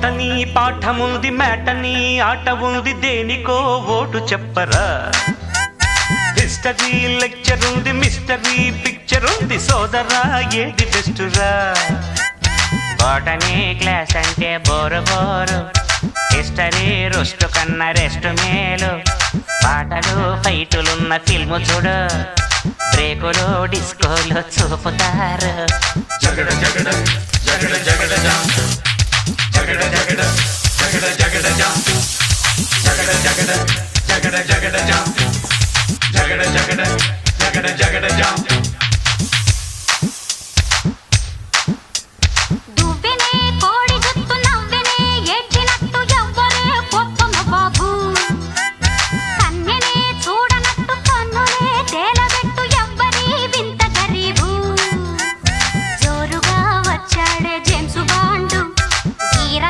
Botany పాఠముంది, matinee ఆట ఉంది, దేనికో ఓటు చెప్పరా. హిస్టరీ లెక్చర్ ఉంది, మిస్టరీ పిక్చర్ ఉంది, సోదరా ఏది బెస్టురా. బాటనీ క్లాస్ అంటే బోరు బోరు, హిస్టరీ రొస్టు కన్నా రెస్ట్ మేలు. పాటలు ఫైటులున్న ఫిల్ము చూడు, బ్రేకులు డిస్కోలు చూపుతారు. జగడ జగడ జగడ జగడ జాం, జగడ జగడ జగడ జగడ జాం, జగడ జగడ జగడ జగడ జాం, జగడ జగడ జగడ జగడ జాం.